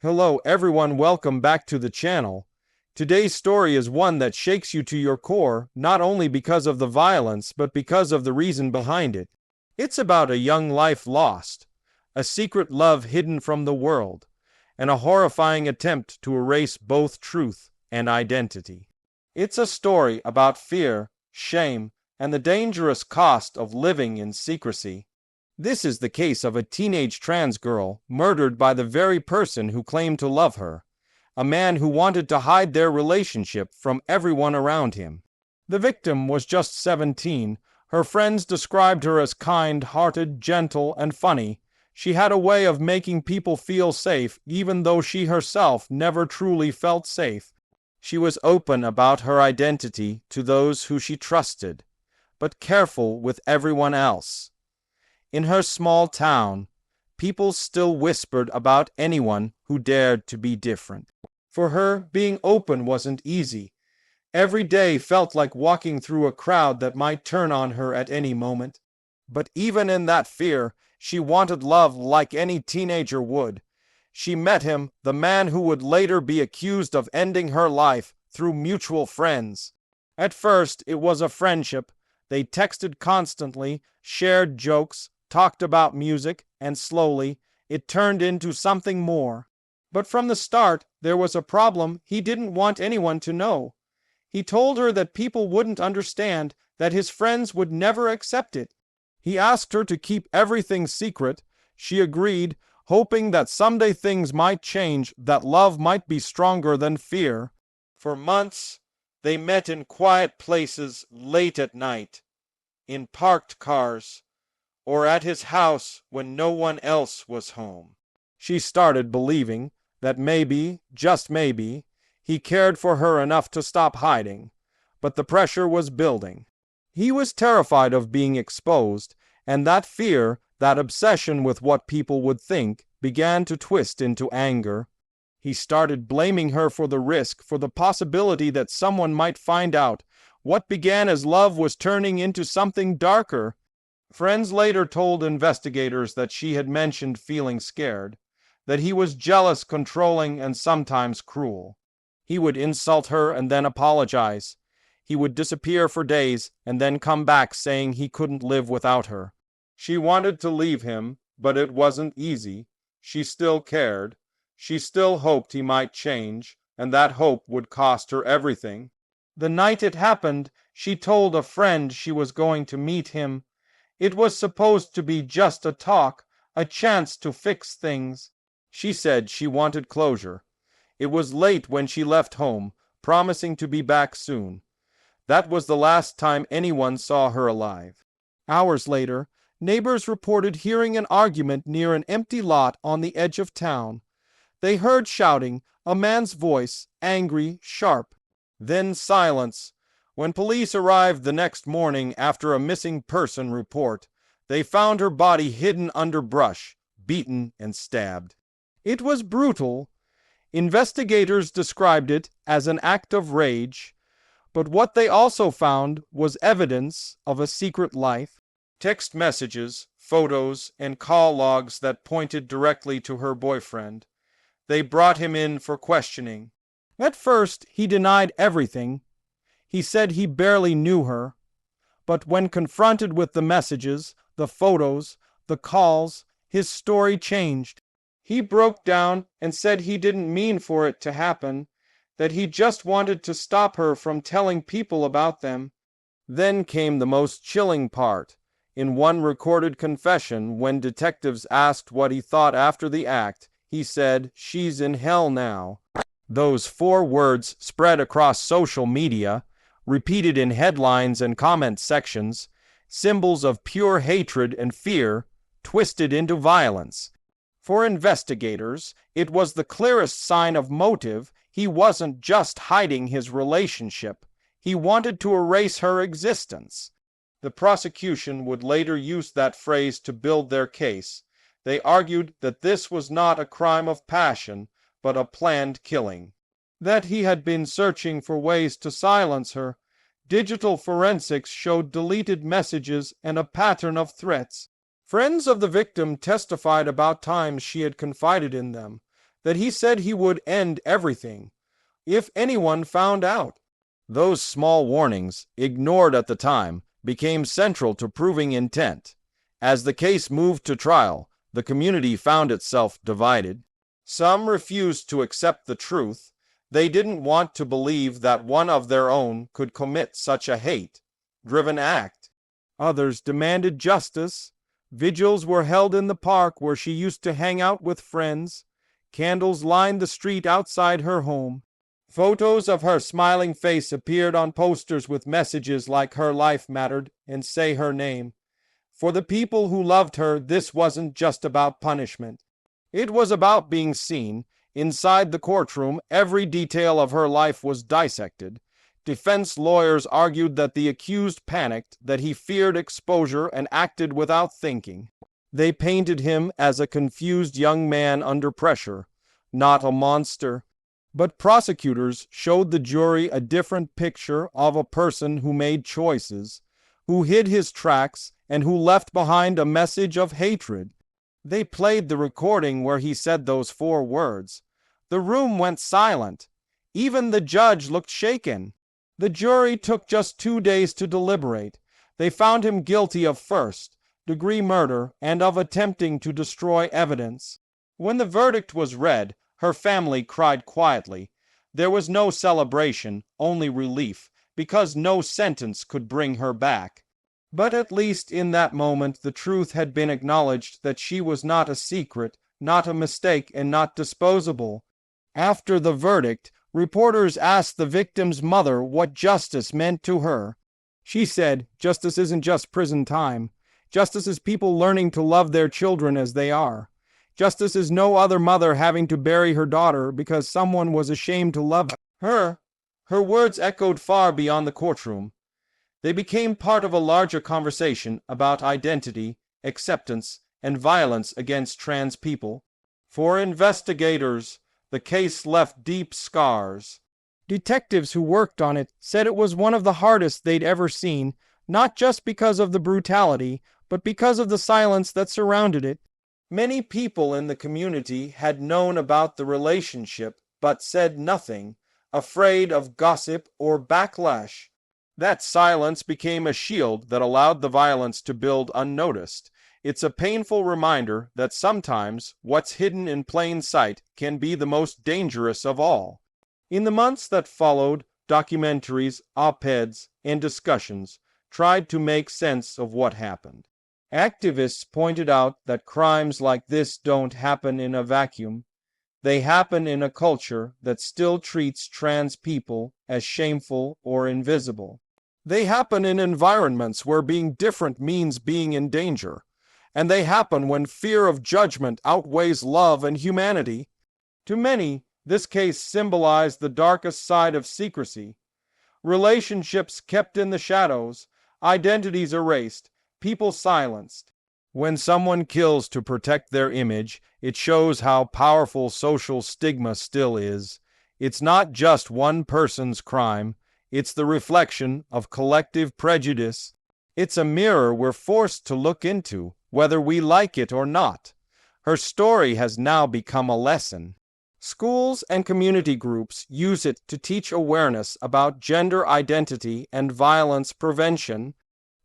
Hello everyone, welcome back to the channel. Today's story is one that shakes you to your core, not only because of the violence, but because of the reason behind it. It's about a young life lost, a secret love hidden from the world, and a horrifying attempt to erase both truth and identity. It's a story about fear, shame, and the dangerous cost of living in secrecy. This is the case of a teenage trans girl murdered by the very person who claimed to love her, a man who wanted to hide their relationship from everyone around him. The victim was just 17. Her friends described her as kind-hearted, gentle, and funny. She had a way of making people feel safe, even though she herself never truly felt safe. She was open about her identity to those who she trusted, but careful with everyone else. In her small town, people still whispered about anyone who dared to be different. For her, being open wasn't easy. Every day felt like walking through a crowd that might turn on her at any moment. But even in that fear, she wanted love like any teenager would. She met him, the man who would later be accused of ending her life, through mutual friends. At first, it was a friendship. They texted constantly, shared jokes, talked about music, and slowly, it turned into something more. But from the start, there was a problem he didn't want anyone to know. He told her that people wouldn't understand, that his friends would never accept it. He asked her to keep everything secret. She agreed, hoping that someday things might change, that love might be stronger than fear. For months, they met in quiet places late at night, in parked cars, or at his house when no one else was home. She started believing that maybe, just maybe, he cared for her enough to stop hiding, but the pressure was building. He was terrified of being exposed, and that fear, that obsession with what people would think, began to twist into anger. He started blaming her for the risk, for the possibility that someone might find out. What began as love was turning into something darker. Friends later told investigators that she had mentioned feeling scared, that he was jealous, controlling, and sometimes cruel. He would insult her and then apologize. He would disappear for days and then come back saying he couldn't live without her. She wanted to leave him, but it wasn't easy. She still cared. She still hoped he might change, and that hope would cost her everything. The night it happened, she told a friend she was going to meet him. It was supposed to be just a talk, a chance to fix things. She said she wanted closure. It was late when she left home, promising to be back soon. That was the last time anyone saw her alive. Hours later, neighbors reported hearing an argument near an empty lot on the edge of town. They heard shouting, a man's voice, angry, sharp. Then silence. When police arrived the next morning after a missing person report, they found her body hidden under brush, beaten and stabbed. It was brutal. Investigators described it as an act of rage, but what they also found was evidence of a secret life. Text messages, photos, and call logs that pointed directly to her boyfriend. They brought him in for questioning. At first, he denied everything. He said he barely knew her. But when confronted with the messages, the photos, the calls, his story changed. He broke down and said he didn't mean for it to happen, that he just wanted to stop her from telling people about them. Then came the most chilling part. In one recorded confession, when detectives asked what he thought after the act, he said, "She's in hell now." Those 4 words spread across social media, repeated in headlines and comment sections, symbols of pure hatred and fear, twisted into violence. For investigators, it was the clearest sign of motive. He wasn't just hiding his relationship. He wanted to erase her existence. The prosecution would later use that phrase to build their case. They argued that this was not a crime of passion, but a planned killing. That he had been searching for ways to silence her. Digital forensics showed deleted messages and a pattern of threats. Friends of the victim testified about times she had confided in them. that he said he would end everything if anyone found out. Those small warnings, ignored at the time, became central to proving intent. As the case moved to trial, the community found itself divided. Some refused to accept the truth. They didn't want to believe that one of their own could commit such a hate-driven act. Others demanded justice. Vigils were held in the park where she used to hang out with friends. Candles lined the street outside her home. Photos of her smiling face appeared on posters with messages like "Her life mattered" and "Say her name." For the people who loved her, this wasn't just about punishment. It was about being seen. Inside the courtroom, every detail of her life was dissected. Defense lawyers argued that the accused panicked, that he feared exposure and acted without thinking. They painted him as a confused young man under pressure, not a monster. But prosecutors showed the jury a different picture of a person who made choices, who hid his tracks, and who left behind a message of hatred. They played the recording where he said those 4 words. The room went silent. Even the judge looked shaken. The jury took just 2 days to deliberate. They found him guilty of first-degree murder and of attempting to destroy evidence. When the verdict was read, her family cried quietly. There was no celebration, only relief, because no sentence could bring her back. But at least in that moment the truth had been acknowledged, that she was not a secret, not a mistake, and not disposable. After the verdict, reporters asked the victim's mother what justice meant to her. She said, "Justice isn't just prison time. Justice is people learning to love their children as they are. Justice is no other mother having to bury her daughter because someone was ashamed to love her." Her words echoed far beyond the courtroom. They became part of a larger conversation about identity, acceptance, and violence against trans people. For investigators, the case left deep scars. Detectives who worked on it said it was one of the hardest they'd ever seen, not just because of the brutality, but because of the silence that surrounded it. Many people in the community had known about the relationship, but said nothing, afraid of gossip or backlash. That silence became a shield that allowed the violence to build unnoticed. It's a painful reminder that sometimes what's hidden in plain sight can be the most dangerous of all. In the months that followed, documentaries, op-eds, and discussions tried to make sense of what happened. Activists pointed out that crimes like this don't happen in a vacuum. They happen in a culture that still treats trans people as shameful or invisible. They happen in environments where being different means being in danger. And they happen when fear of judgment outweighs love and humanity. To many, this case symbolized the darkest side of secrecy. Relationships kept in the shadows, identities erased, people silenced. When someone kills to protect their image, it shows how powerful social stigma still is. It's not just one person's crime. It's the reflection of collective prejudice. It's a mirror we're forced to look into, whether we like it or not. Her story has now become a lesson. Schools and community groups use it to teach awareness about gender identity and violence prevention.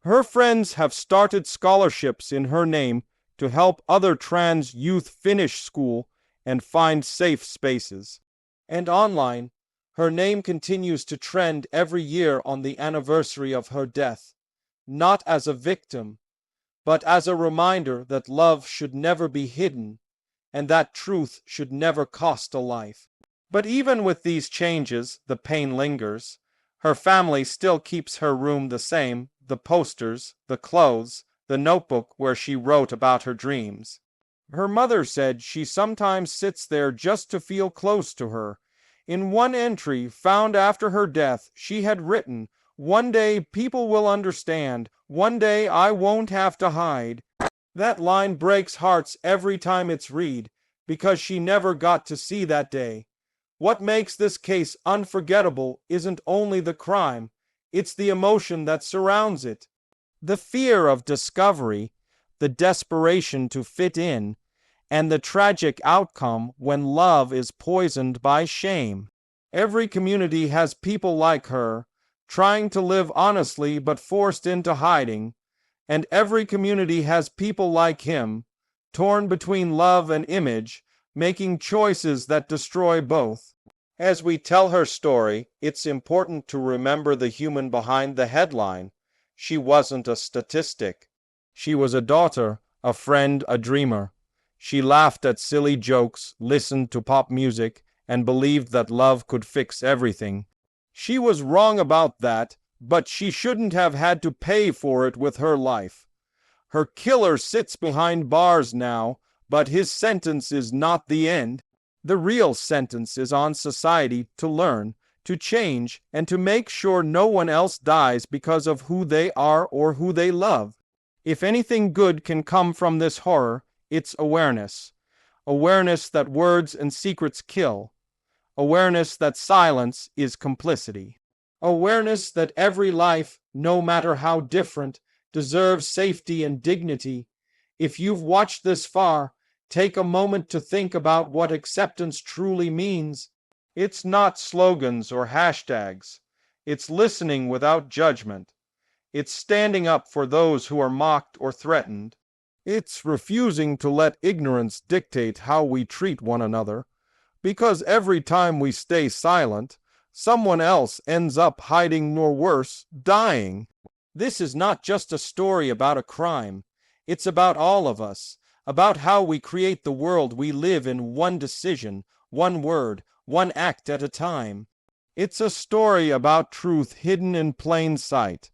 Her friends have started scholarships in her name to help other trans youth finish school and find safe spaces. And online, her name continues to trend every year on the anniversary of her death, not as a victim, but as a reminder that love should never be hidden and that truth should never cost a life. But even with these changes, the pain lingers. Her family still keeps her room the same, the posters, the clothes, the notebook where she wrote about her dreams. Her mother said she sometimes sits there just to feel close to her. In one entry found after her death, she had written, "One day people will understand. One day I won't have to hide." That line breaks hearts every time it's read, because she never got to see that day. What makes this case unforgettable isn't only the crime, it's the emotion that surrounds it. The fear of discovery, the desperation to fit in, and the tragic outcome when love is poisoned by shame. Every community has people like her, trying to live honestly but forced into hiding, and every community has people like him, torn between love and image, making choices that destroy both. As we tell her story, it's important to remember the human behind the headline. She wasn't a statistic. She was a daughter, a friend, a dreamer. She laughed at silly jokes, listened to pop music, and believed that love could fix everything. She was wrong about that, but she shouldn't have had to pay for it with her life. Her killer sits behind bars now, but his sentence is not the end. The real sentence is on society to learn, to change, and to make sure no one else dies because of who they are or who they love. If anything good can come from this horror, it's awareness. Awareness that words and secrets kill. Awareness that silence is complicity. Awareness that every life, no matter how different, deserves safety and dignity. If you've watched this far, take a moment to think about what acceptance truly means. It's not slogans or hashtags. It's listening without judgment. It's standing up for those who are mocked or threatened. It's refusing to let ignorance dictate how we treat one another. Because every time we stay silent, someone else ends up hiding or worse, dying. This is not just a story about a crime. It's about all of us, about how we create the world we live in, one decision, one word, one act at a time. It's a story about truth hidden in plain sight,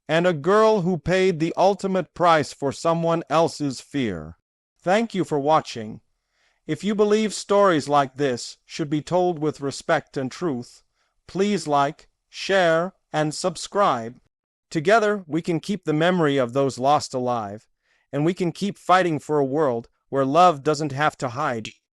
and a girl who paid the ultimate price for someone else's fear. Thank you for watching. If you believe stories like this should be told with respect and truth, please like, share, and subscribe. Together, we can keep the memory of those lost alive, and we can keep fighting for a world where love doesn't have to hide.